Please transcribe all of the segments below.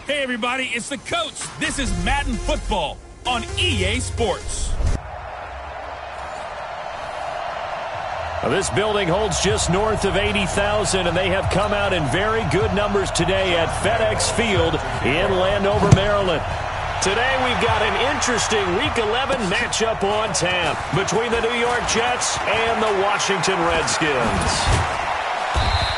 Hey everybody, it's the coach. This is Madden Football on EA Sports. This building holds just north of 80,000, and they have come out in very good numbers today at FedEx Field in Landover, Maryland. Today we've got an interesting Week 11 matchup on tap between the New York Jets and the Washington Redskins.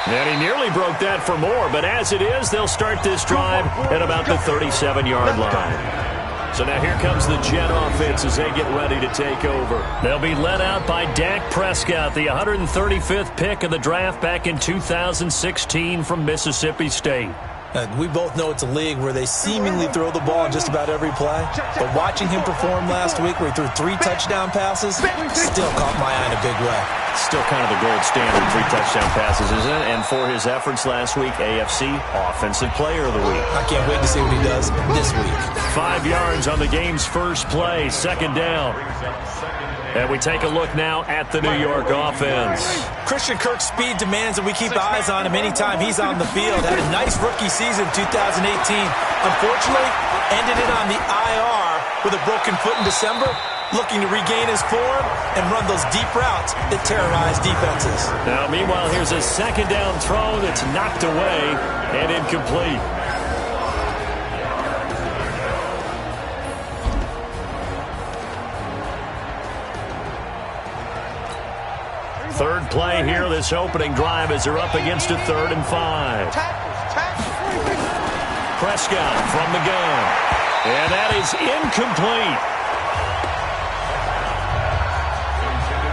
And he nearly broke that for more, but as it is, they'll start this drive at about the 37-yard line. So now here comes the Jet offense as they get ready to take over. They'll be led out by Dak Prescott, the 135th pick of the draft back in 2016 from Mississippi State. We both know it's a league where they seemingly throw the ball in just about every play. But watching him perform last week where he threw 3 touchdown passes still caught my eye in a big way. Still kind of the gold standard, 3 touchdown passes, isn't it? And for his efforts last week, AFC Offensive Player of the Week. I can't wait to see what he does this week. 5 yards on the game's first play, second down. And we take a look now at the New York offense. Christian Kirk's speed demands that we keep eyes on him anytime he's on the field. Had a nice rookie season 2018. Unfortunately, ended it on the IR with a broken foot in December, looking to regain his form and run those deep routes that terrorize defenses. Now, meanwhile, here's a second down throw that's knocked away and incomplete. Third play here, this opening drive as they're up against a 3rd and 5. Prescott from the gun. And that is incomplete.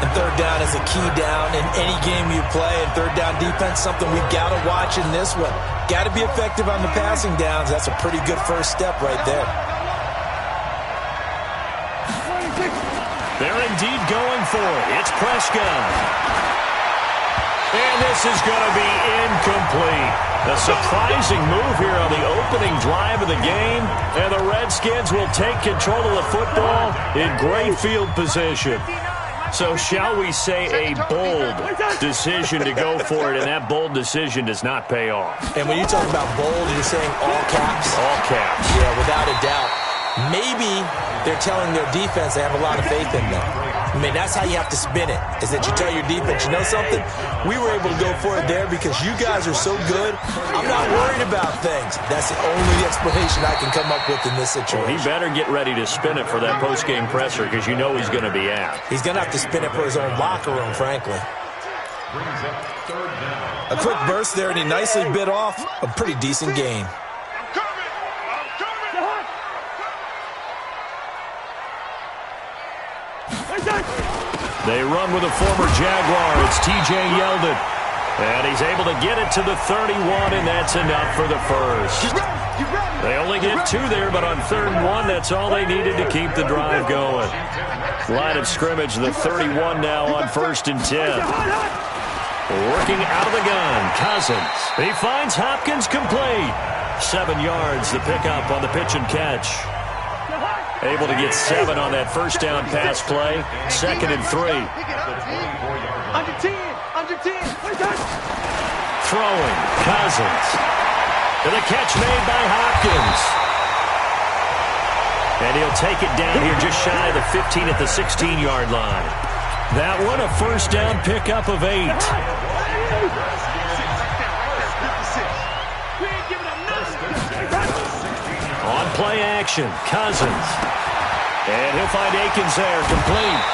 And third down is a key down in any game you play. And third down defense, something we've got to watch in this one. Got to be effective on the passing downs. That's a pretty good first step right there. They're indeed going for it. It's Prescott. And this is going to be incomplete. A surprising move here on the opening drive of the game. And the Redskins will take control of the football in great field position. So shall we say a bold decision to go for it, and that bold decision does not pay off. And when you talk about bold, you're saying all caps? All caps. Yeah, without a doubt. Maybe they're telling their defense they have a lot of faith in them. I mean, that's how you have to spin it, is that you tell your defense, you know something? We were able to go for it there because you guys are so good. I'm not worried about things. That's the only explanation I can come up with in this situation. Well, he better get ready to spin it for that post-game presser because you know he's going to be out. He's going to have to spin it for his own locker room, frankly. A quick burst there, and he nicely bit off a pretty decent gain. They run with a former Jaguar. It's T.J. Yeldon. And he's able to get it to the 31, and that's enough for the first. They only get 2 there, but on 3rd and 1, that's all they needed to keep the drive going. Line of scrimmage, the 31 now on 1st and 10. Working out of the gun, Cousins. He finds Hopkins complete. 7 yards, the pickup on the pitch and catch. Able to get 7 on that first down pass play. 2nd and 3. Under 10. Throwing, Cousins. And the catch made by Hopkins. And he'll take it down here just shy of the 15 at the 16-yard line. That one a first down pickup of 8. On play action, Cousins. And he'll find Akins there, complete.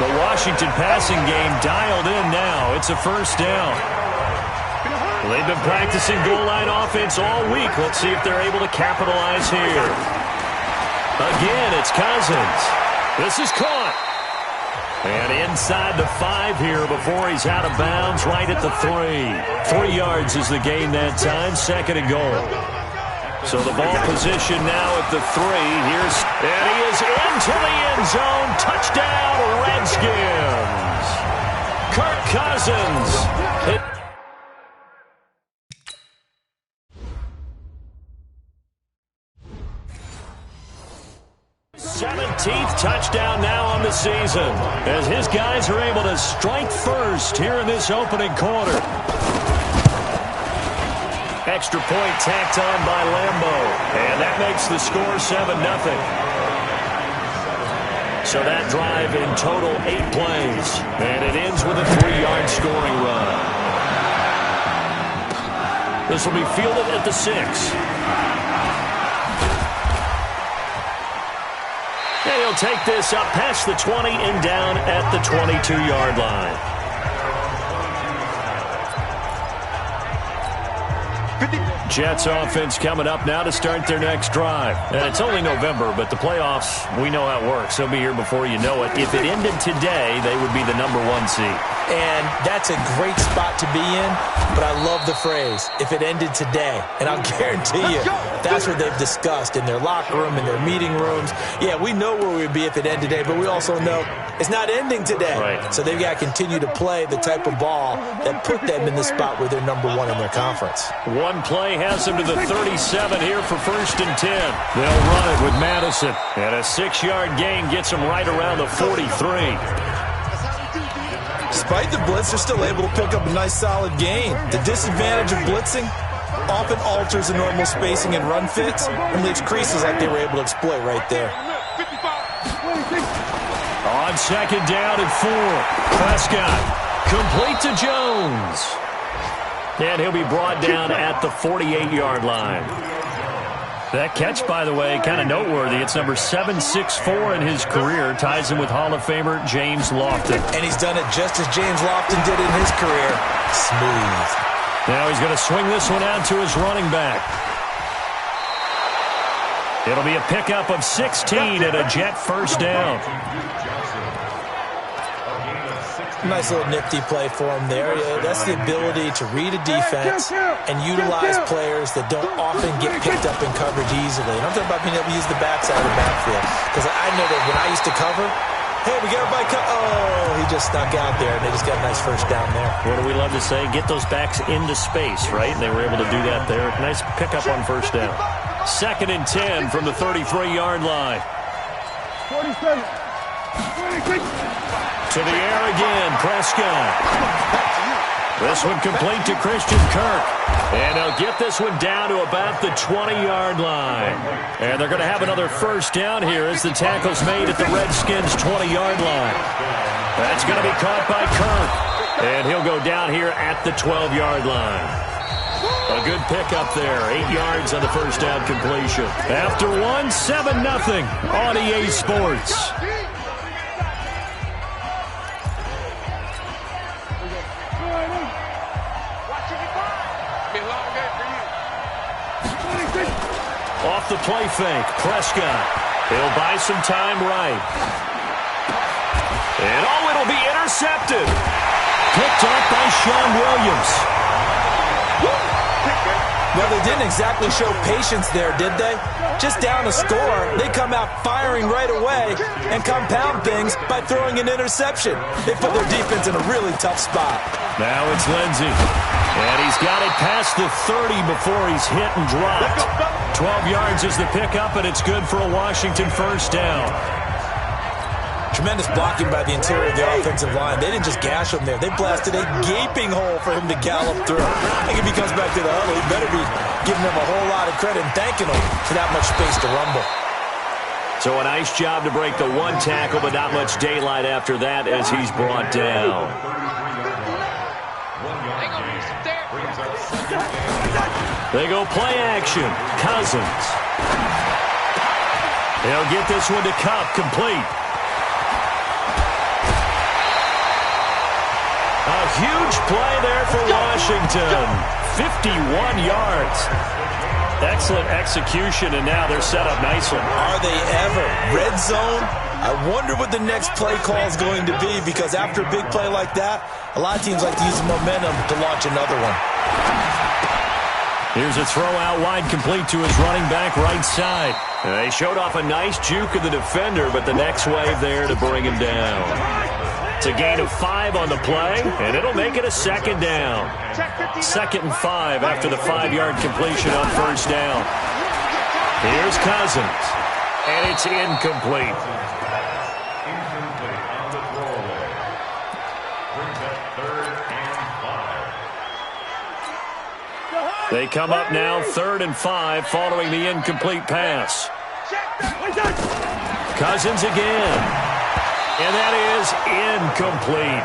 The Washington passing game dialed in now. It's a first down. They've been practicing goal line offense all week. Let's see if they're able to capitalize here. Again, it's Cousins. This is caught. And inside the 5 here before he's out of bounds, right at the 3. 3 yards is the gain that time, 2nd and goal. So the ball position now at the 3. And he is into the end zone. Touchdown, Redskins. Kirk Cousins. 17th touchdown now on the season as his guys are able to strike first here in this opening quarter. extra point tacked on by Lambo. And that makes the score 7-0. So that drive in total 8 plays. And it ends with a 3-yard scoring run. This will be fielded at the 6. And he'll take this up past the 20 and down at the 22-yard line. Jets offense coming up now to start their next drive. And it's only November, but the playoffs, we know how it works. They'll be here before you know it. If it ended today, they would be the #1 seed. And that's a great spot to be in, but I love the phrase, if it ended today. And I'll guarantee you, that's what they've discussed in their locker room, in their meeting rooms. Yeah, we know where we'd be if it ended today, but we also know it's not ending today. Right. So they've got to continue to play the type of ball that put them in the spot where they're #1 in their conference. One play has them to the 37 here for 1st and 10. They'll run it with Madison. And a 6-yard gain gets them right around the 43. Despite the blitz, they're still able to pick up a nice solid gain. The disadvantage of blitzing often alters the normal spacing and run fits and leaves creases like they were able to exploit right there. On 2nd down and 4. Prescott complete to Jones. And he'll be brought down at the 48-yard line. That catch, by the way, kind of noteworthy. It's number 764 in his career. Ties him with Hall of Famer James Lofton. And he's done it just as James Lofton did in his career. Smooth. Now he's going to swing this one out to his running back. It'll be a pickup of 16 and a Jet 1st down. Nice little nifty play for him there. Yeah, that's the ability to read a defense and utilize players that don't often get picked up in coverage easily. And I'm talking about being able to use the backside of the backfield. Because I know that when I used to cover, hey, we got everybody oh, he just snuck out there, and they just got a nice 1st down there. What do we love to say? Get those backs into space, right? And they were able to do that there. Nice pickup on 1st down. 2nd and 10 from the 33-yard line. 47. To the air again, Prescott. This one complete to Christian Kirk. And they'll get this one down to about the 20-yard line. And they're going to have another 1st down here as the tackle's made at the Redskins' 20-yard line. That's going to be caught by Kirk. And he'll go down here at the 12-yard line. A good pickup there. 8 yards on the 1st down completion. After 7-0 on EA Sports. Off the play fake, Prescott. He'll buy some time right. And it'll be intercepted. Picked up by Sean Williams. Well, they didn't exactly show patience there, did they? Just down a score, they come out firing right away and compound things by throwing an interception. They put their defense in a really tough spot. Now it's Lindsey. And he's got it past the 30 before he's hit and dropped. 12 yards is the pickup, and it's good for a Washington 1st down. Tremendous blocking by the interior of the offensive line. They didn't just gash him there. They blasted a gaping hole for him to gallop through. I think if he comes back to the huddle, he better be giving them a whole lot of credit and thanking them for that much space to rumble. So a nice job to break the 1 tackle, but not much daylight after that as he's brought down. They go play action. Cousins. They'll get this one to Kupp, complete. A huge play there for Washington. 51 yards. Excellent execution, and now they're set up nicely. Are they ever? Red zone? I wonder what the next play call is going to be, because after a big play like that, a lot of teams like to use the momentum to launch another one. Here's a throw out wide, complete to his running back right side. They showed off a nice juke of the defender, but the next wave there to bring him down. It's a gain of 5 on the play, and it'll make it a 2nd down. 2nd and 5 after the 5-yard completion on 1st down. Here's Cousins, and it's incomplete. They come up now 3rd and 5 following the incomplete pass. Cousins again. And that is incomplete.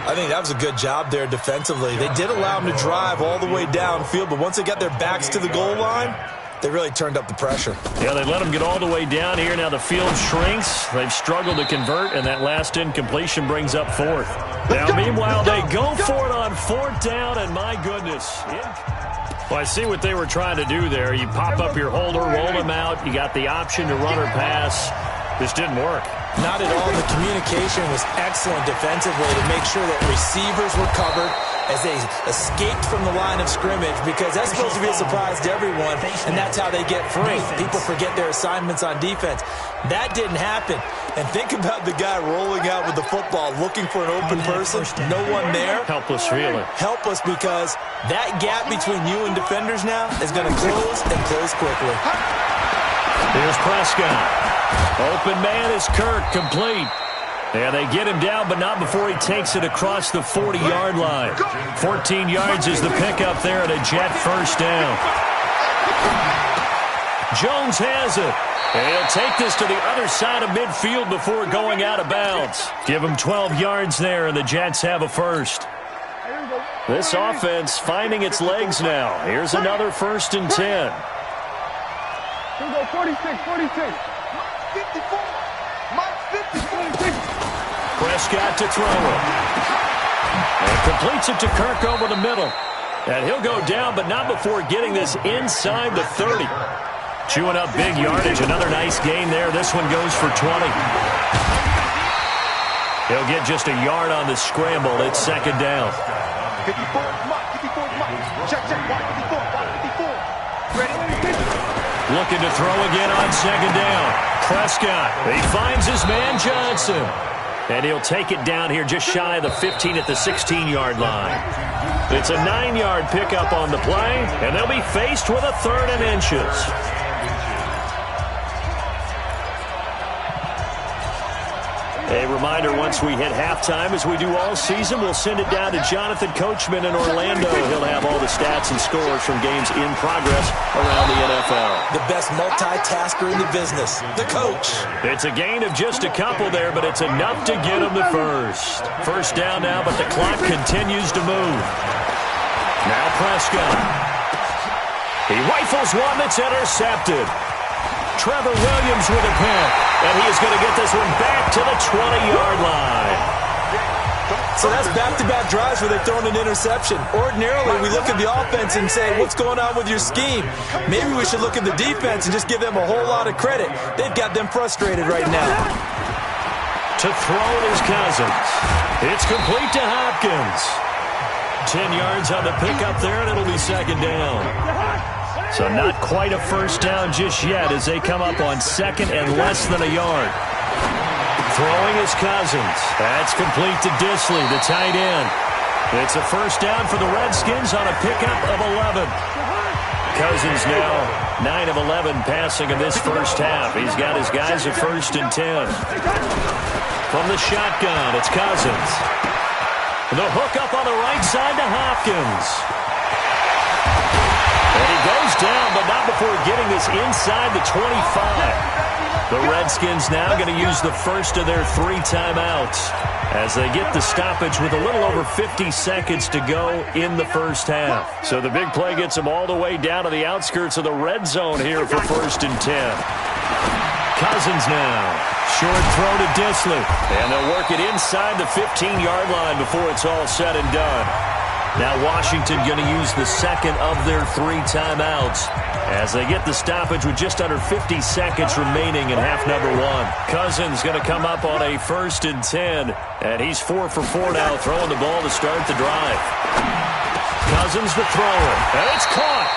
I think that was a good job there defensively. They did allow them to drive all the way downfield, but once they got their backs to the goal line, they really turned up the pressure. Yeah, they let them get all the way down here. Now the field shrinks. They've struggled to convert, and that last incompletion brings up 4th. Now, meanwhile, they go for it on 4th down, and my goodness. Well, I see what they were trying to do there. You pop up your holder, roll them out. You got the option to run or pass. This didn't work. Not at all. The communication was excellent defensively to make sure that receivers were covered as they escaped from the line of scrimmage, because that's supposed to be a surprise to everyone, and that's how they get free. People forget their assignments on defense. That didn't happen. And think about the guy rolling out with the football, looking for an open person, no one there. Helpless feeling. Helpless, because that gap between you and defenders now is going to close and close quickly. Here's Prescott. Open man is Kirk, complete. Yeah, they get him down, but not before he takes it across the 40-yard line. 14 yards is the pickup there at a Jet first down. Jones has it. And he'll take this to the other side of midfield before going out of bounds. Give him 12 yards there, and the Jets have a first. This offense finding its legs now. Here's another 1st and 10. Here we go, 46, 46. 54. Mike, 56. Prescott to throw it. And completes it to Kirk over the middle. And he'll go down, but not before getting this inside the 30. Chewing up big yardage. Another nice gain there. This one goes for 20. He'll get just a yard on the scramble. It's 2nd down. 54, Mike, 54, Mike. Check, Mike, 54, Mike, 54. Ready? Looking to throw again on 2nd down. Prescott, he finds his man Johnson. And he'll take it down here just shy of the 15 at the 16-yard line. It's a 9-yard pickup on the play, and they'll be faced with a 3rd and inches. A reminder, once we hit halftime, as we do all season, we'll send it down to Jonathan Coachman in Orlando. He'll have all the stats and scores from games in progress around the NFL. The best multitasker in the business, the coach. It's a gain of just a couple there, but it's enough to get him the first. First down now, but the clock continues to move. Now Prescott. He rifles one that's intercepted. Trevor Williams with a pick, and he is going to get this one back to the 20-yard line. So that's back-to-back drives where they've thrown an interception. Ordinarily, we look at the offense and say, what's going on with your scheme? Maybe we should look at the defense and just give them a whole lot of credit. They've got them frustrated right now. To throw it is Cousins. It's complete to Hopkins. 10 yards on the pickup there, and it'll be 2nd down. So not quite a first down just yet as they come up on 2nd and less than a yard. Throwing is Cousins. That's complete to Disley, the tight end. It's a first down for the Redskins on a pickup of 11. Cousins now 9 of 11 passing in this first half. He's got his guys at 1st and 10. From the shotgun, it's Cousins. The hook up on the right side to Hopkins. And he goes down, but not before getting this inside the 25. The Redskins now going to use the first of their 3 timeouts as they get the stoppage with a little over 50 seconds to go in the first half. So the big play gets them all the way down to the outskirts of the red zone here for 1st and 10. Cousins now. Short throw to Disley. And they'll work it inside the 15-yard line before it's all said and done. Now Washington going to use the second of their 3 timeouts as they get the stoppage with just under 50 seconds remaining in half number 1. Cousins going to come up on a 1st and 10, and he's 4 for 4 now, throwing the ball to start the drive. Cousins the thrower, and it's caught.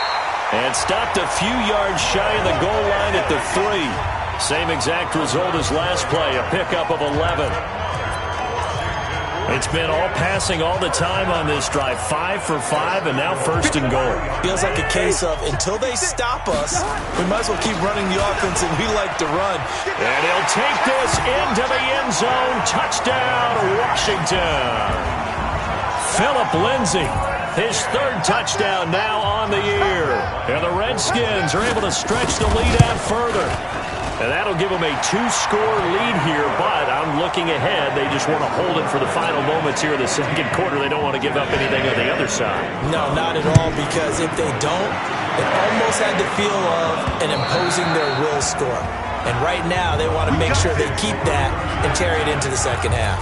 And stopped a few yards shy of the goal line at the 3. Same exact result as last play, a pickup of 11. It's been all passing all the time on this drive. 5 for 5, and now 1st and goal. Feels like a case of until they stop us, we might as well keep running the offense, and we like to run. And he'll take this into the end zone. Touchdown, Washington. Phillip Lindsay. His third touchdown now on the year. And the Redskins are able to stretch the lead out further. And that'll give them a 2-score lead here, but I'm looking ahead. They just want to hold it for the final moments here in the second quarter. They don't want to give up anything on the other side. No, not at all, because if they don't, it almost had the feel of an imposing their will score. And right now, they want to make sure they keep that and carry it into the second half.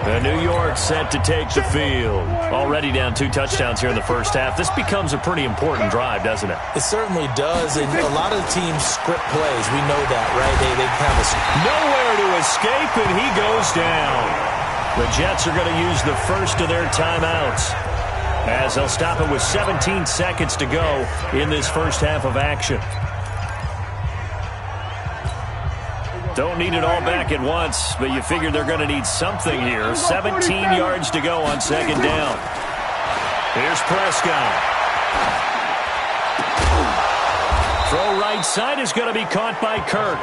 The New York set to take the field. Already down 2 touchdowns here in the first half. This becomes a pretty important drive, doesn't it? It certainly does, and a lot of the teams script plays. We know that, right? They have a... Nowhere to escape, and he goes down. The Jets are going to use the first of their timeouts, as they'll stop it with 17 seconds to go in this first half of action. Don't need it all back at once, but you figure they're going to need something here. 17 yards to go on second down. Here's Prescott. Throw right side is going to be caught by Kirk.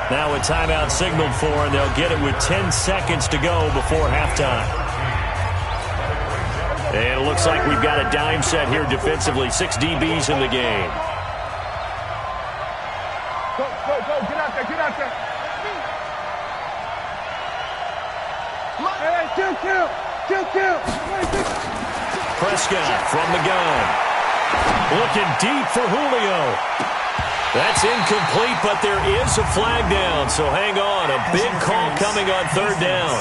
Now a timeout signaled for, and they'll get it with 10 seconds to go before halftime. And it looks like we've got a dime set here defensively. 6 DBs in the game. Go, get out there. Kill. Prescott from the gun. Looking deep for Julio. That's incomplete, but there is a flag down, so hang on. A big call coming on third down.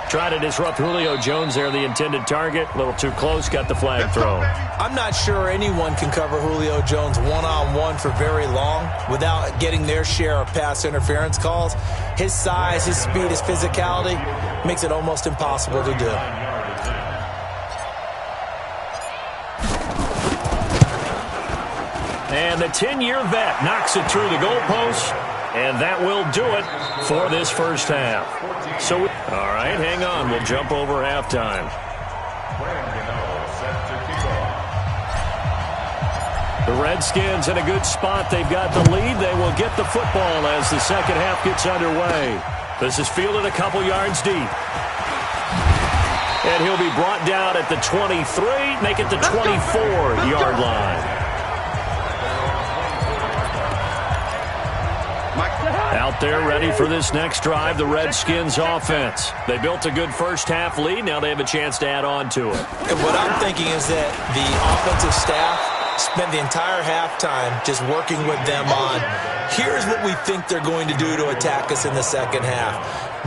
Try to disrupt Julio Jones there, the intended target. A little too close, got the flag thrown. I'm not sure anyone can cover Julio Jones one-on-one for very long without getting their share of pass interference calls. His size, his speed, his physicality makes it almost impossible to do. And the 10-year vet knocks it through the goalpost, and that will do it for this first half. So, all right, hang on. We'll jump over halftime. The Redskins in a good spot. They've got the lead. They will get the football as the second half gets underway. This is fielded a couple yards deep. And he'll be brought down at the 23, make it the 24-yard line. Out there ready for this next drive, the Redskins offense. They built a good first half lead. Now they have a chance to add on to it. And what I'm thinking is that the offensive staff spent the entire halftime just working with them on, here's what we think they're going to do to attack us in the second half.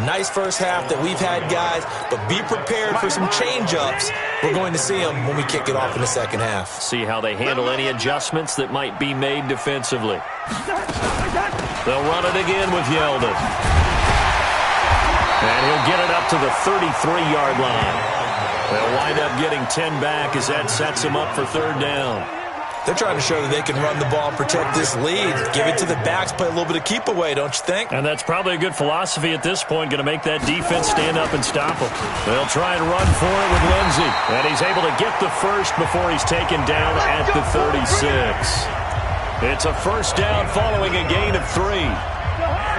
Nice first half that we've had, guys, but be prepared for some change-ups. We're going to see them when we kick it off in the second half. See how they handle any adjustments that might be made defensively. They'll run it again with Yeldon. And he'll get it up to the 33-yard line. They'll wind up getting 10 back as that sets them up for third down. They're trying to show that they can run the ball and protect this lead. Give it to the backs, play a little bit of keep away, don't you think? And that's probably a good philosophy at this point, going to make that defense stand up and stop them. They'll try and run for it with Lindsay. And he's able to get the first before he's taken down at the 36. It's a first down following a gain of 3.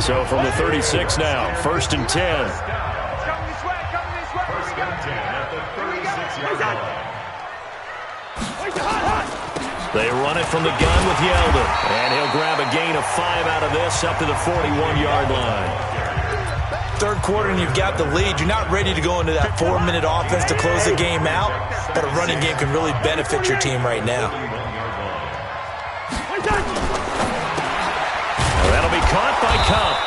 So from the 36 now, 1st and 10. They run it from the gun with Yeldon. And he'll grab a gain of 5 out of this up to the 41-yard line. Third quarter and you've got the lead. You're not ready to go into that 4-minute offense to close the game out, but a running game can really benefit your team right now. That'll be caught by Cup.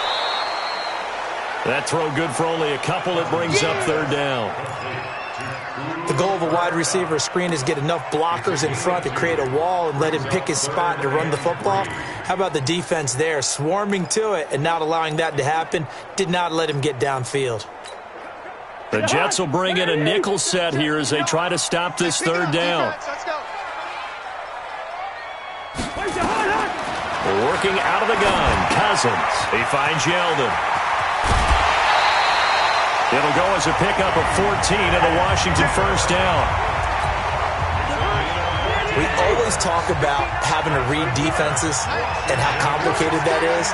That throw good for only a couple. It brings up third down. The goal of a wide receiver screen is get enough blockers in front to create a wall and let him pick his spot to run the football. How about the defense there, swarming to it and not allowing that to happen? Did not let him get downfield. The Jets will bring in a nickel set here as they try to stop this third down. Working out of the gun, Cousins. He finds Yeldon. It'll go as a pickup of 14 and a Washington first down. We always talk about having to read defenses and how complicated that is.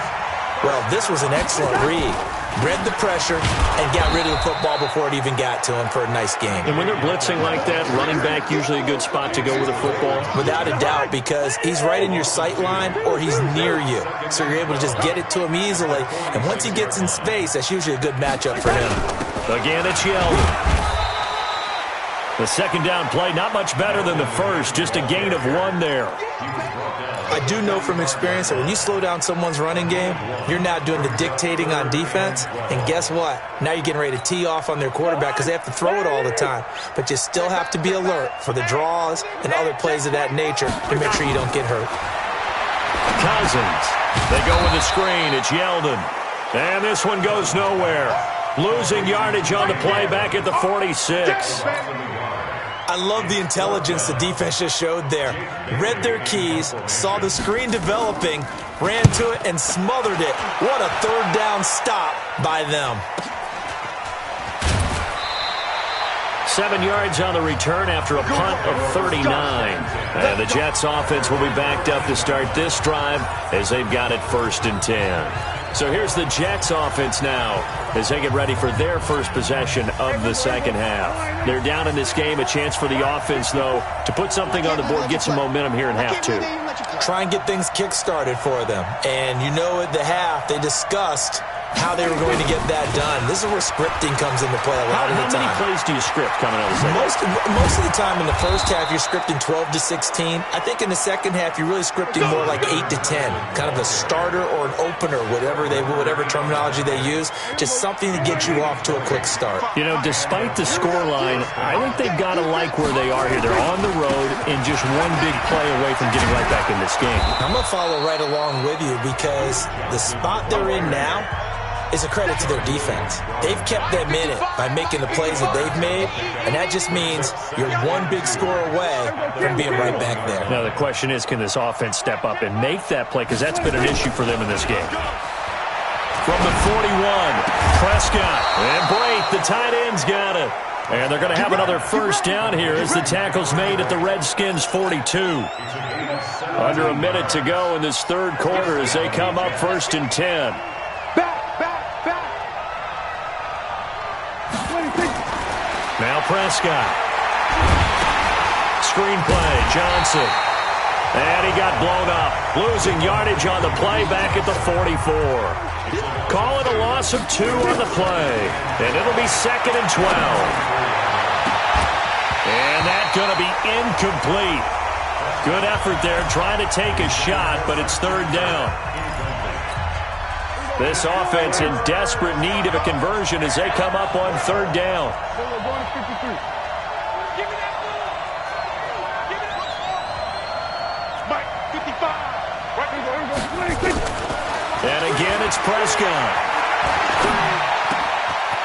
Well, this was an excellent read. read the pressure, and got rid of the football before it even got to him for a nice game. And when they're blitzing like that, running back usually a good spot to go with a football? Without a doubt, because he's right in your sight line or he's near you. So you're able to just get it to him easily. And once he gets in space, that's usually a good matchup for him. Again, it's Yeldon. The second down play, not much better than the first, just a gain of 1 there. I do know from experience that when you slow down someone's running game, you're now doing the dictating on defense. And guess what? Now you're getting ready to tee off on their quarterback because they have to throw it all the time. But you still have to be alert for the draws and other plays of that nature to make sure you don't get hurt. Cousins. They go with the screen. It's Yeldon. And this one goes nowhere. Losing yardage on the play back at the 46. I love the intelligence the defense just showed there. Read their keys, saw the screen developing, ran to it, and smothered it. What a third down stop by them. 7 yards on the return after a punt of 39. And the Jets offense will be backed up to start this drive as they've got it 1st and 10. So here's the Jets offense now as they get ready for their first possession of the second half. They're down in this game. A chance for the offense, though, to put something on the board, get some momentum here in half 2. Try and get things kick-started for them. And you know at the half they discussed how they were going to get that done. This is where scripting comes into play a lot of the time. How many plays do you script coming out of the second? Most of the time in the first half, you're scripting 12 to 16. I think in the second half, you're really scripting more like 8 to 10. Kind of a starter or an opener, whatever terminology they use. Just something to get you off to a quick start. You know, despite the scoreline, I think they've got to like where they are here. They're on the road and just one big play away from getting right back in this game. I'm going to follow right along with you because the spot they're in now is a credit to their defense. They've kept them in it by making the plays that they've made, and that just means you're one big score away from being right back there. Now the question is, can this offense step up and make that play? Because that's been an issue for them in this game. From the 41, Prescott and Brate, the tight end's got it. And they're going to have another first down here as the tackle's made at the Redskins' 42. Under a minute to go in this third quarter as they come up 1st and 10. Now Prescott. Screenplay, Johnson. And he got blown up. Losing yardage on the play back at the 44. Call it a loss of 2 on the play. And it'll be 2nd and 12. And that's going to be incomplete. Good effort there trying to take a shot, but it's 3rd down. This offense in desperate need of a conversion as they come up on 3rd down. And again, it's Prescott.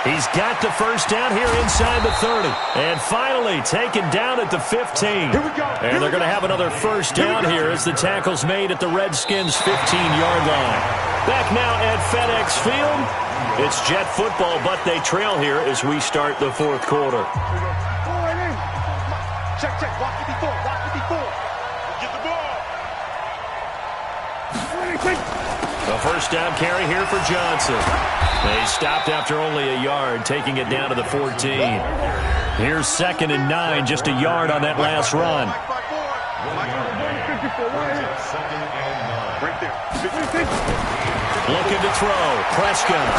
He's got the first down here inside the 30. And finally taken down at the 15. And they're going to have another first down here as the tackle's made at the Redskins' 15-yard line. Back now at FedEx Field. It's Jet football, but they trail here as we start the 4th quarter. Check, watch 54, watch 54. Get the ball. The first down carry here for Johnson. They stopped after only a yard, taking it down to the 14. Here's 2nd and 9, just a yard on that last run. Looking to throw, Prescott.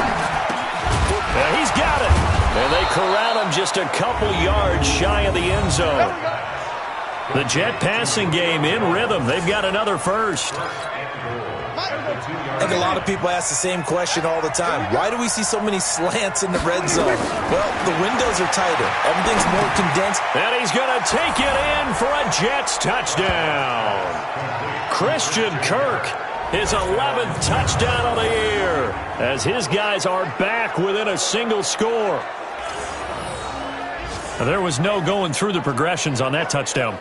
And he's got it. And they corral him just a couple yards shy of the end zone. The Jet passing game in rhythm. They've got another first. I think a lot of people ask the same question all the time. Why do we see so many slants in the red zone? Well, the windows are tighter. Everything's more condensed. And he's going to take it in for a Jets touchdown. Christian Kirk, his 11th touchdown of the year, as his guys are back within a single score. There was no going through the progressions on that touchdown.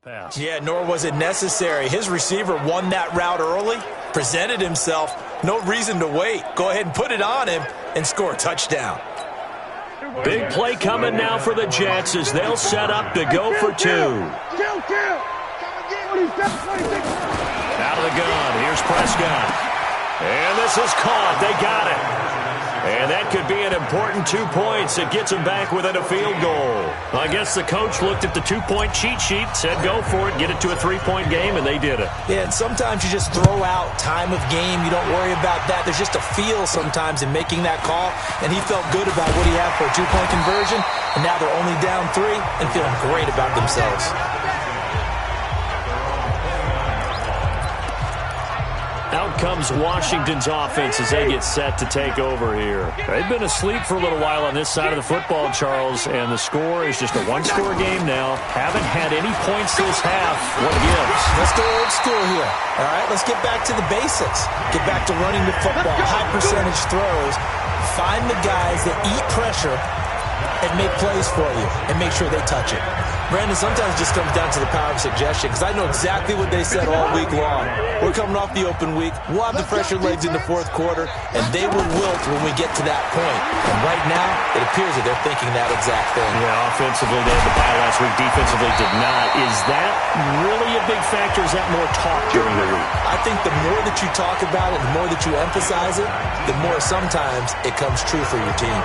Pass. Yeah, nor was it necessary. His receiver won that route early, presented himself. No reason to wait. Go ahead and put it on him and score a touchdown. Big play coming now for the Jets as they'll set up to go for two. Out of the gun, here's Prescott. And this is caught. They got it. And that could be an important 2 points. It gets them back within a field goal. I guess the coach looked at the 2-point cheat sheet, said go for it, get it to a 3-point game, and they did it. Yeah, and sometimes you just throw out time of game. You don't worry about that. There's just a feel sometimes in making that call, and he felt good about what he had for a 2-point conversion, and now they're only down 3 and feeling great about themselves. Out comes Washington's offense as they get set to take over here. They've been asleep for a little while on this side of the football, Charles, and the score is just a one-score game now. Haven't had any points this half. What gives? Let's go old school here. All right, let's get back to the basics. Get back to running the football, high percentage throws. Find the guys that eat pressure and make plays for you and make sure they touch it. Brandon, sometimes it just comes down to the power of suggestion because I know exactly what they said all week long. We're coming off the open week. We'll have the fresher legs in the fourth quarter, and they will wilt when we get to that point. And right now, it appears that they're thinking that exact thing. Yeah, offensively, they had the bye last week. Defensively, did not. Is that really a big factor? Is that more talk during the week? I think the more that you talk about it, the more that you emphasize it, the more sometimes it comes true for your team.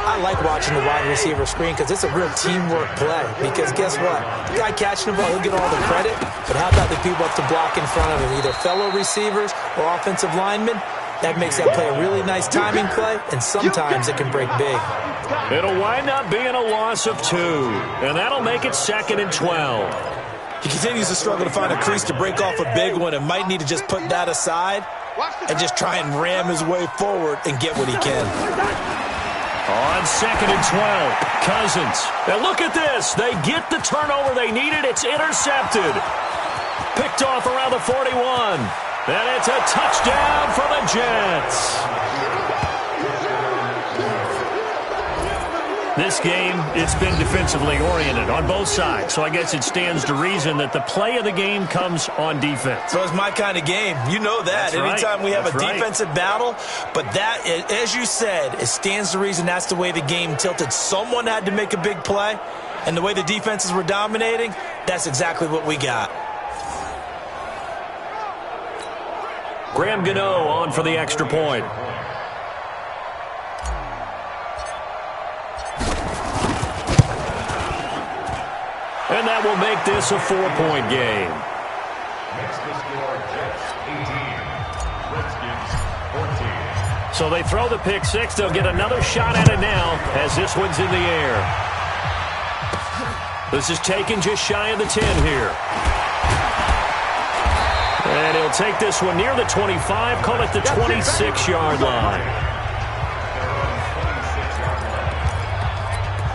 I like watching the wide receiver screen because it's a real teamwork play. Because guess what? The guy catching the ball, he'll get all the credit. But how about the people up to block in front of him, either fellow receivers or offensive linemen? That makes that play a really nice timing play, and sometimes it can break big. It'll wind up being a loss of 2, and that'll make it 2nd and 12. He continues to struggle to find a crease to break off a big one and might need to just put that aside and just try and ram his way forward and get what he can. On 2nd and 12, Cousins. And look at this. They get the turnover they needed. It's intercepted. Picked off around the 41. And it's a touchdown for the Jets. This game, it's been defensively oriented on both sides, so I guess it stands to reason that the play of the game comes on defense. So it's my kind of game. You know that. Anytime we have a defensive battle, but that, as you said, it stands to reason that's the way the game tilted. Someone had to make a big play, and the way the defenses were dominating, that's exactly what we got. Graham Gano on for the extra point. And that will make this a 4-point game. So they throw the pick 6. They'll get another shot at it now as this one's in the air. This is taken just shy of the 10 here. And he'll take this one near the 25, call it the 26-yard line.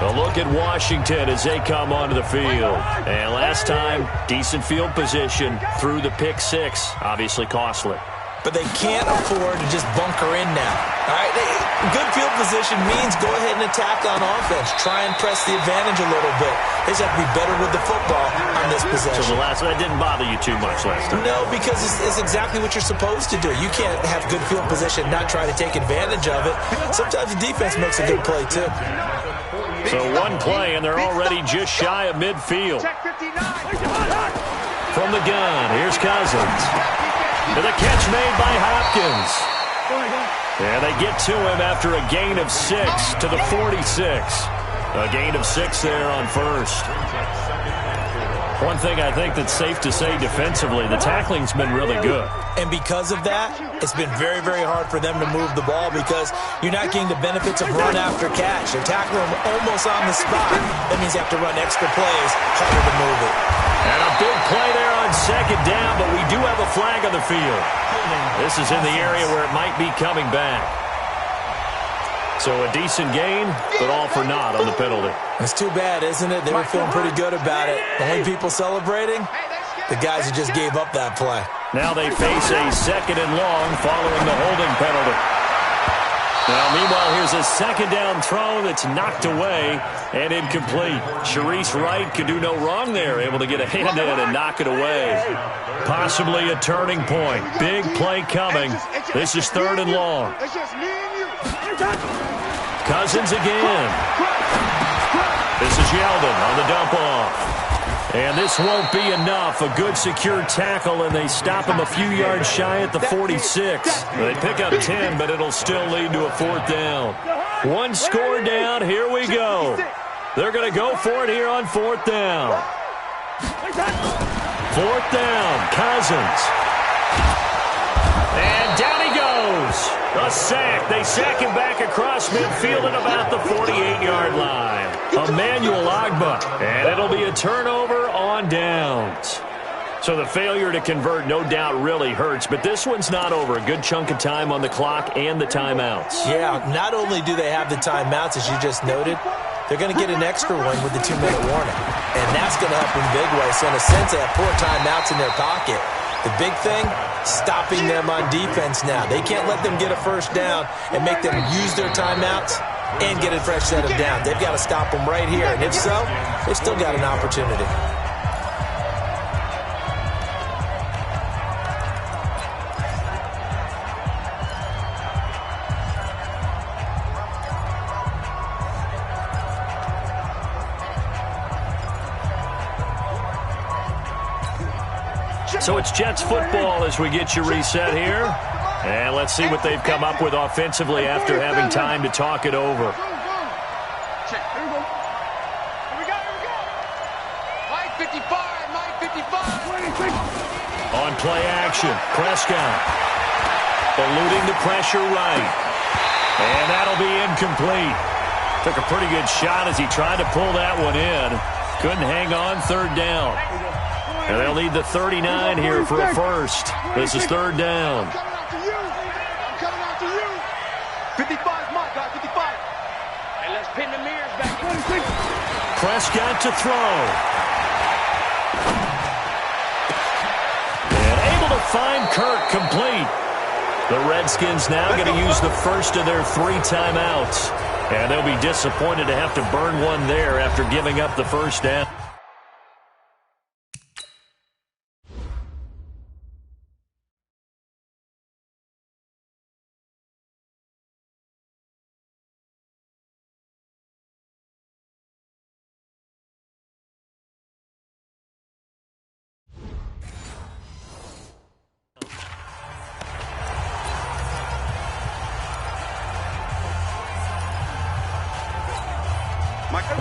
A look at Washington as they come onto the field. And last time, decent field position through the pick 6. Obviously costly. But they can't afford to just bunker in now. All right, good field position means go ahead and attack on offense. Try and press the advantage a little bit. They just have to be better with the football on this possession. So the last one, that didn't bother you too much last time? No, because it's exactly what you're supposed to do. You can't have good field position and not try to take advantage of it. Sometimes the defense makes a good play, too. So one play, and they're already just shy of midfield. From the gun, here's Cousins. And the catch made by Hopkins. And they get to him after a gain of 6 to the 46. A gain of 6 there on first. One thing I think that's safe to say defensively, the tackling's been really good. And because of that, it's been very, very hard for them to move the ball because you're not getting the benefits of run after catch. They're tackling them almost on the spot. That means you have to run extra plays, harder to move it. And a big play there on second down, but we do have a flag on the field. This is in the area where it might be coming back. So a decent gain, but all for naught on the penalty. It's too bad, isn't it? They were feeling pretty good about it. The only people celebrating, the guys who just gave up that play. Now they face a 2nd and long following the holding penalty. Well, meanwhile, here's a second down throw that's knocked away and incomplete. Sharice Wright could do no wrong there, able to get a hand in and knock it away. Possibly a turning point. Big play coming. This is 3rd and long. Cousins again. This is Yeldon on the dump off. And this won't be enough. A good secure tackle, and they stop him a few yards shy at the 46. They pick up 10, but it'll still lead to a 4th down. One score down. Here we go. They're going to go for it here on 4th down. 4th down. Cousins. And down he goes. A sack. They sack him back across midfield at about the 48-yard line. Emmanuel Agba. And it'll be a turnover on downs. So the failure to convert no doubt really hurts, but this one's not over. A good chunk of time on the clock and the timeouts. Yeah, not only do they have the timeouts, as you just noted, they're going to get an extra one with the 2-minute warning. And that's going to help in big ways. So in a sense, they have 4 timeouts in their pocket. The big thing, stopping them on defense now. They can't let them get a first down and make them use their timeouts and get a fresh set of downs. They've got to stop them right here. And if so, they've still got an opportunity. So it's Jets football as we get you reset here. And let's see what they've come up with offensively after having time to talk it over. Check. Here we go. Here we go. Mike 55. Mike 55. On play action, Prescott. Eluding the pressure right. And that'll be incomplete. Took a pretty good shot as he tried to pull that one in. Couldn't hang on, 3rd down. And they'll need the 39 here for a first. This is 3rd down. I'm coming after you. 55, Mike, guys, 55. Hey, let's pin the mirrors back. Prescott to throw. And able to find Kirk complete. The Redskins now going to use the first of their 3 timeouts. And they'll be disappointed to have to burn one there after giving up the first down.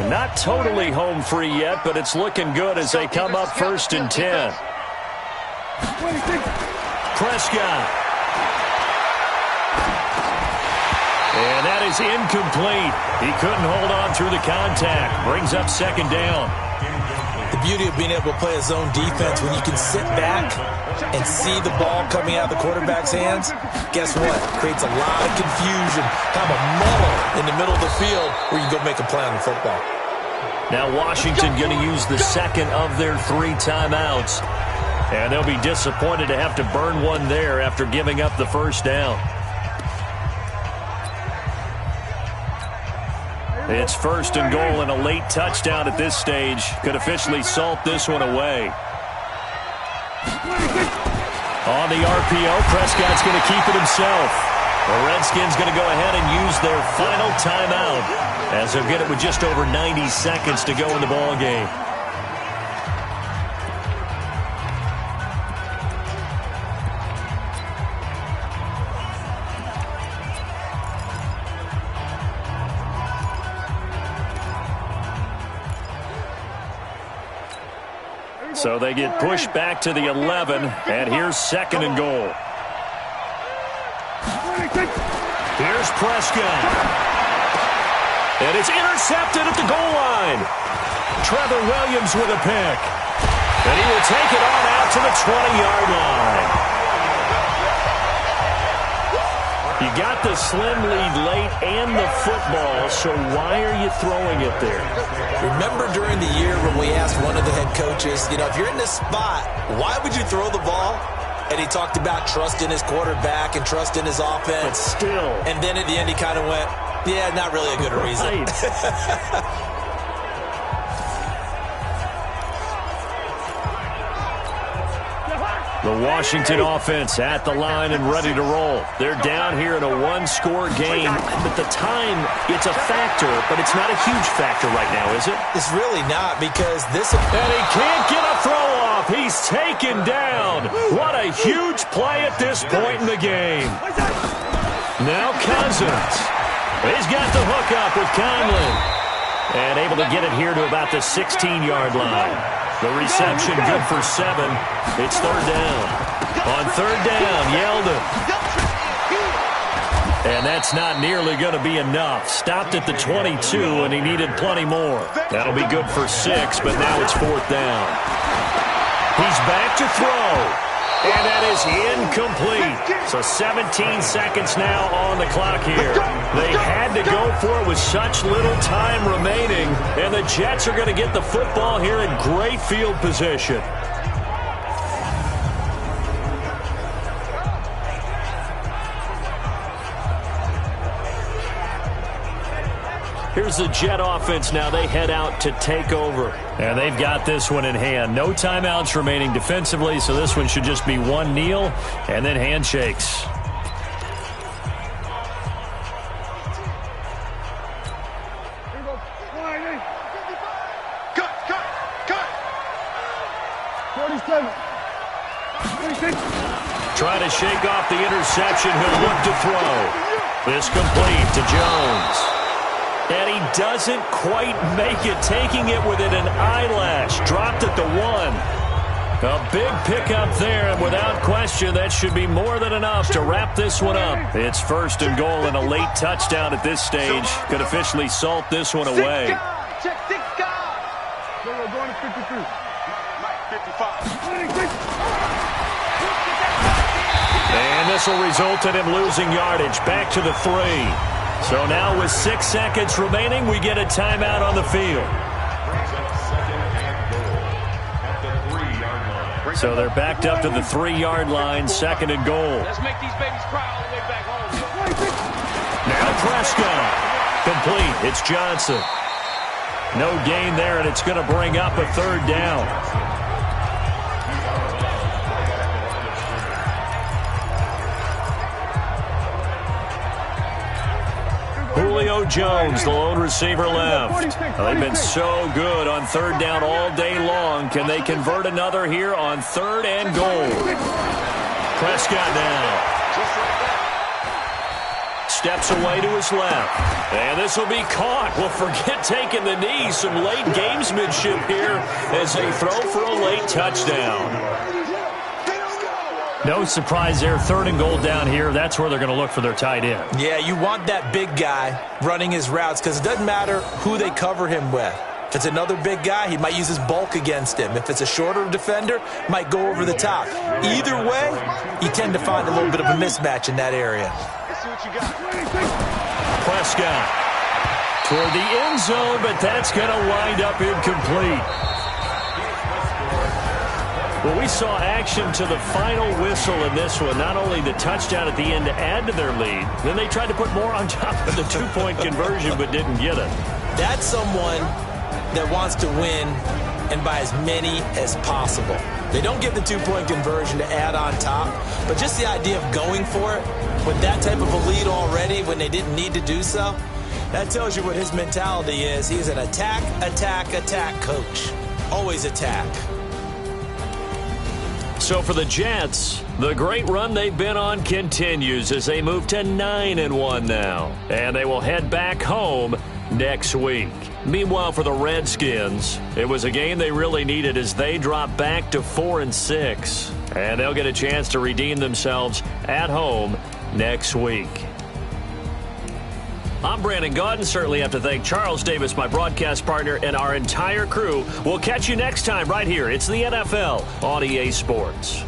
Not totally home free yet, but it's looking good as they come up 1st and 10. Prescott. And that is incomplete. He couldn't hold on through the contact. Brings up 2nd down. The beauty of being able to play a zone defense when you can sit back and see the ball coming out of the quarterback's hands, guess what? Creates a lot of confusion, kind of a muddle in the middle of the field where you can go make a play on the football. Now Washington going to use the 2nd of their 3 timeouts. And they'll be disappointed to have to burn one there after giving up the first down. It's 1st and goal, and a late touchdown at this stage could officially salt this one away. On the RPO, Prescott's going to keep it himself. The Redskins going to go ahead and use their final timeout as they'll get it with just over 90 seconds to go in the ball game. So they get pushed back to the 11, and here's 2nd and goal. Here's Prescott. And it's intercepted at the goal line. Trevor Williams with a pick. And he will take it on out to the 20-yard line. You got the slim lead late and the football, so why are you throwing it there? Remember during the year when we asked one of the head coaches, if you're in this spot, why would you throw the ball? And he talked about trust in his quarterback and trust in his offense. But still. And then at the end, he kind of went, yeah, not really a good reason. The Washington offense at the line and ready to roll. They're down here in a one-score game. But the time, it's a factor, but it's not a huge factor right now, is it? It's really not because this... And he can't get a throw off. He's taken down. What a huge play at this point in the game. Now Cousins. He's got the hook up with Conley. And able to get it here to about the 16-yard line. The reception good for 7. It's third down. On third down, Yeldon. And that's not nearly going to be enough. Stopped at the 22, and he needed plenty more. That'll be good for 6, but now it's fourth down. He's back to throw. And that is incomplete. So 17 seconds now on the clock here. They had to go for it with such little time remaining. And the Jets are going to get the football here in great field position. Here's the Jet offense now. They head out to take over. And they've got this one in hand. No timeouts remaining defensively, so this one should just be one kneel and then handshakes. Trying to shake off the interception. He'll look to throw. This complete to Jones. And he doesn't quite make it, taking it within an eyelash. Dropped at the 1. A big pickup there, and without question, that should be more than enough to wrap this one up. It's first and goal and a late touchdown at this stage. Could officially salt this one away. Check 6 guys. We're going to 53. Mike, 55. And this will result in him losing yardage. Back to the 3. So now with 6 seconds remaining, we get a timeout on the field. So they're backed up to the 3-yard line, second and goal. Let's make these babies cry all the way back home. Now Prescott. Complete. It's Johnson. No gain there, and it's going to bring up a third down. Julio Jones, the lone receiver left. They've been so good on third down all day long. Can they convert another here on third and goal? Prescott now. Steps away to his left. And this will be caught. Well, forget taking the knee. Some late gamesmanship here as they throw for a late touchdown. No surprise there. Third and goal down here. That's where they're going to look for their tight end. Yeah, you want that big guy running his routes because it doesn't matter who they cover him with. If it's another big guy, he might use his bulk against him. If it's a shorter defender, might go over the top. Either way, you tend to find a little bit of a mismatch in that area. Let's see what you got. Prescott toward the end zone, but that's going to wind up incomplete. Well, we saw action to the final whistle in this one. Not only the touchdown at the end to add to their lead, then they tried to put more on top of the two-point conversion but didn't get it. That's someone that wants to win and by as many as possible. They don't get the two-point conversion to add on top, but just the idea of going for it with that type of a lead already when they didn't need to do so, that tells you what his mentality is. He's an attack, attack, attack coach. Always attack. So for the Jets, the great run they've been on continues as they move to 9-1 now. And they will head back home next week. Meanwhile, for the Redskins, it was a game they really needed as they drop back to 4-6. And they'll get a chance to redeem themselves at home next week. I'm Brandon Gaudin. Certainly have to thank Charles Davis, my broadcast partner, and our entire crew. We'll catch you next time right here. It's the NFL on EA Sports.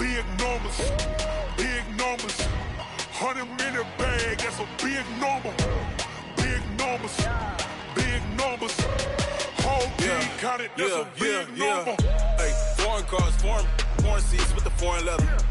big numbers, big numbers. 100-minute bag, that's a big number. Big numbers, big numbers. Whole team counted, that's a big number. Hey, foreign cars, foreign seats with the foreign leather.